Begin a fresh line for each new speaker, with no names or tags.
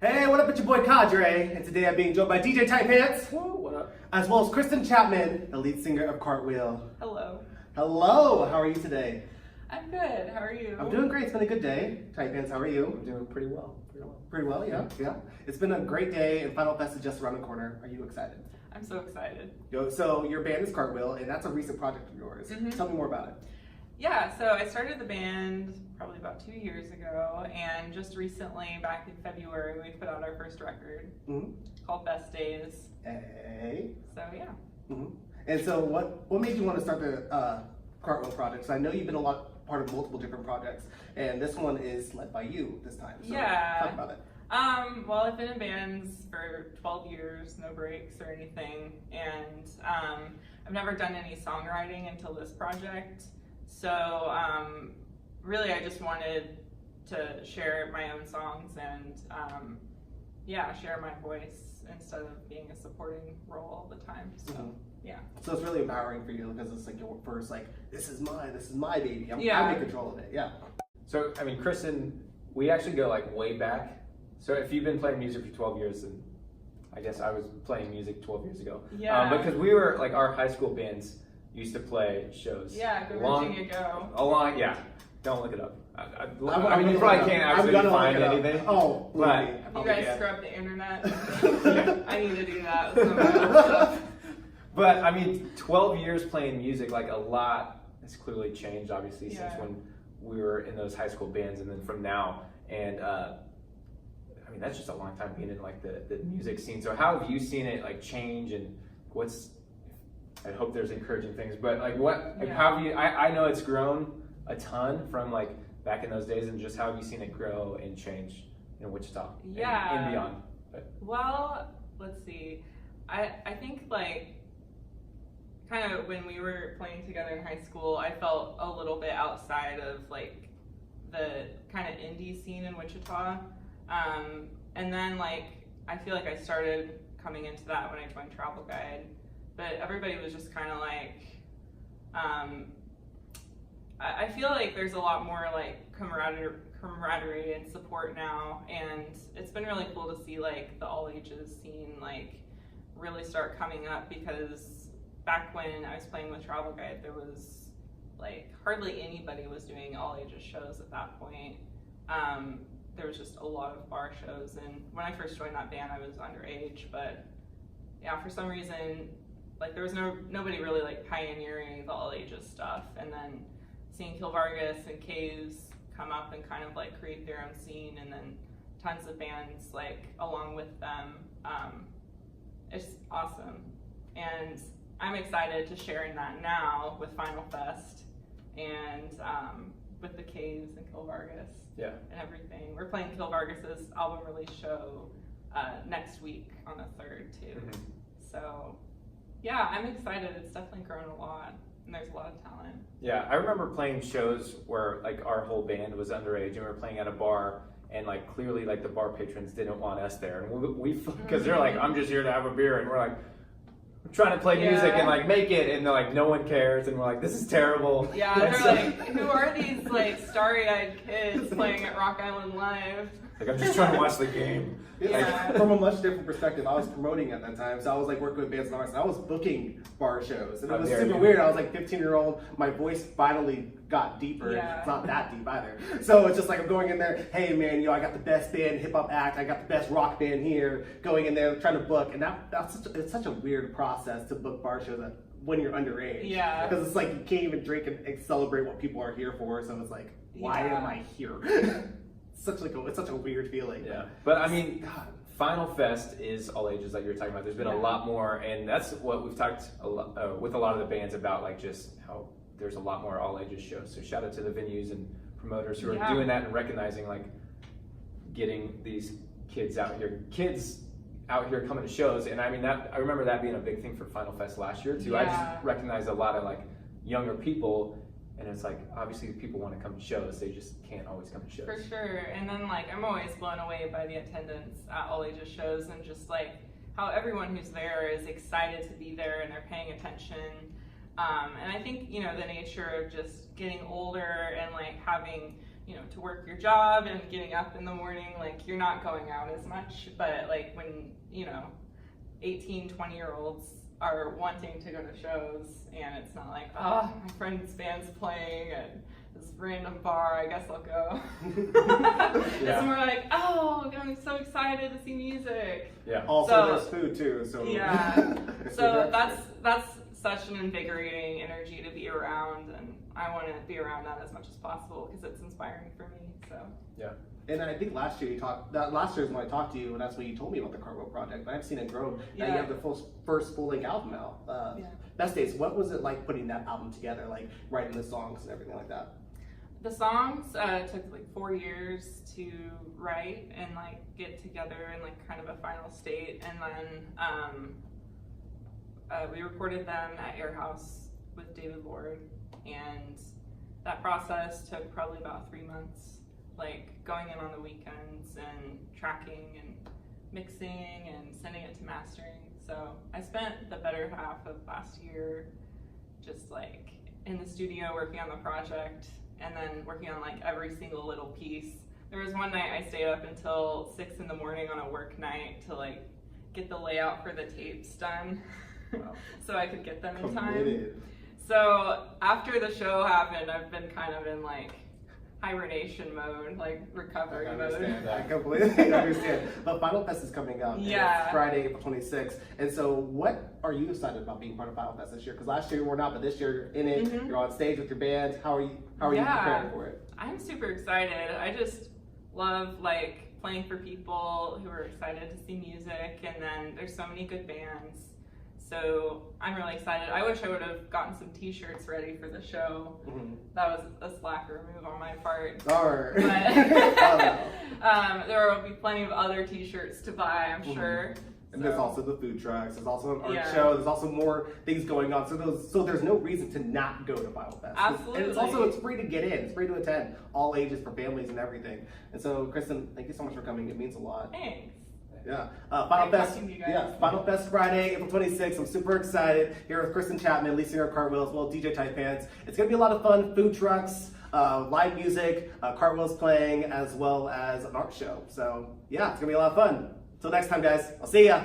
Hey, what up? It's your boy Kadrae, and today I'm being joined by DJ Tight Pants.
Whoa, what up?
As well as Kristyn Chapman, the lead singer of Cartwheel.
Hello.
Hello, how are you today?
I'm good. How are you?
I'm doing great. It's been a good day. Tight Pants, how are you?
I'm doing pretty well.
Pretty well, yeah. It's been a great day, and Final Fest is just around the corner. Are you excited?
I'm so excited.
So your band is Cartwheel, and that's a recent project of yours.
Mhm.
Tell me more about it.
Yeah, so I started the band probably about 2 years ago, and just recently, back in February, we put out our first record called Best Days.
Hey.
So yeah.
And so what made you want to start the Cartwheel project? So I know you've been part of multiple different projects, and this one is led by you this time. So
Yeah.
talk about it.
Well, I've been in bands for 12 years, no breaks or anything, and I've never done any songwriting until this project. So really, I just wanted to share my own songs and share my voice instead of being a supporting role all the time. So yeah.
So it's really empowering for you because it's like your first, like, this is my baby. I'm in control of it. Yeah.
So, I mean, Kristyn, we actually go like way back. So if you've been playing music for 12 years, then I guess I was playing music 12 years ago.
Yeah.
Because we were, like, our high school bands used to play shows.
Yeah, go Virginia, go.
Yeah. Don't look it up. I mean, you probably can't actually find anything.
Oh,
but
Have you guys scrubbed the internet? I need to do that with some of my own stuff.
But I mean, 12 years playing music, like a lot has clearly changed, obviously, since when we were in those high school bands, and then from now. And I mean, that's just a long time being in like the music scene. So how have you seen it like change, and I hope there's encouraging things, but like how have you? I know it's grown a ton from like back in those days, and just how have you seen it grow and change in Wichita and beyond?
Well, let's see. I think like kind of when we were playing together in high school, I felt a little bit outside of like the kind of indie scene in Wichita. And then like I feel like I started coming into that when I joined Travel Guide, but everybody was just kind of like I feel like there's a lot more like camaraderie and support now, and it's been really cool to see like the all ages scene like really start coming up, because back when I was playing with Travel Guide, there was like hardly anybody was doing all ages shows at that point. There was just a lot of bar shows, and when I first joined that band, I was underage, but yeah, for some reason, like there was nobody really like pioneering the all ages stuff, and then seeing Kill Vargas and Caves come up and kind of like create their own scene, and then tons of bands like along with them, it's awesome, and I'm excited to share in that now with Final Fest and with the Caves and Kill Vargas and everything. We're playing Kill Vargas's album release show next week on the 3rd too. So yeah, I'm excited. It's definitely grown a lot, and there's a lot of talent.
Yeah, I remember playing shows where like our whole band was underage, and we were playing at a bar, and like clearly like the bar patrons didn't want us there, and we because they're like, I'm just here to have a beer, and we're like, we're trying to play music and like make it, and they're like, no one cares, and we're like, this is terrible.
Yeah, they're like, who are these like starry-eyed kids playing at Rock Island Live?
Like, I'm just trying to watch the game.
Yeah.
From a much different perspective, I was promoting at that time, so I was like working with bands and artists, and I was booking bar shows, and it was super weird. I was like 15-year-old, my voice finally got deeper. It's not that deep either. So it's just like I'm going in there, hey man, I got the best band, hip hop act, I got the best rock band here, going in there trying to book, and it's such a weird process to book bar shows when you're underage. Yeah. Because it's like you can't even drink and celebrate what people are here for, so it's like, why am I here? It's such a weird feeling.
Yeah, but I mean, God, Final Fest is all ages like you were talking about. There's been a lot more, and that's what we've talked with a lot of the bands about, like just how there's a lot more all ages shows. So shout out to the venues and promoters who are doing that and recognizing like getting these kids out here coming to shows. And I mean, I remember that being a big thing for Final Fest last year too. I just recognized a lot of like younger people. And it's like, obviously people want to come to shows, they just can't always come to shows.
For sure, and then like I'm always blown away by the attendance at all ages shows, and just like how everyone who's there is excited to be there and they're paying attention. And I think, the nature of just getting older and like having, you know, to work your job and getting up in the morning, like you're not going out as much. But like when, you know, 18, 20-year-olds are wanting to go to shows, and it's not like, oh, my friend's band's playing at this random bar, I guess I'll go. It's more like, oh, I'm so excited to see music.
Yeah. Also, there's food too. So
yeah. So that's such an invigorating energy to be around, and I want to be around that as much as possible because it's inspiring for me. So
yeah.
And I think last year last year is when I talked to you, and that's when you told me about the Cartwheel project. But I've seen it grow. Now you have the first full-length album out. Best Days. What was it like putting that album together, like writing the songs and everything like that?
The songs took like 4 years to write and like get together in like kind of a final state, and then we recorded them at Air House with David Lord, and that process took probably about 3 months. Like going in on the weekends and tracking and mixing and sending it to mastering. So I spent the better half of last year just like in the studio working on the project, and then working on like every single little piece. There was one night I stayed up until 6 in the morning on a work night to like get the layout for the tapes done. Wow. So I could get them in time. So after the show happened, I've been kind of in like hibernation mode, like recovery mode.
I completely understand. But Final Fest is coming up.
Yeah.
It's Friday, April 26th. And so what are you excited about being part of Final Fest this year? Because last year you were not, but this year you're in it. Mm-hmm. You're on stage with your band. How are you preparing for it?
I'm super excited. I just love like playing for people who are excited to see music, and then there's so many good bands. So I'm really excited. I wish I would have gotten some t-shirts ready for the show. Mm-hmm. That was a slacker move on my part.
Darn.
But there will be plenty of other t-shirts to buy, I'm sure.
And there's also the food trucks. There's also an art show. There's also more things going on. So there's no reason to not go to Final Fest.
Absolutely.
And it's free to get in. It's free to attend. All ages for families and everything. And so, Kristyn, thank you so much for coming. It means a lot.
Thanks.
Yeah. Final Fest. Yeah. Final Fest Friday, April 26th. I'm super excited. Here with Kristyn Chapman, lead singer of Cartwheel, as well as DJ Type Pants. It's gonna be a lot of fun. Food trucks, live music, Cartwheel's playing, as well as an art show. So yeah, it's gonna be a lot of fun. Till next time, guys. I'll see ya.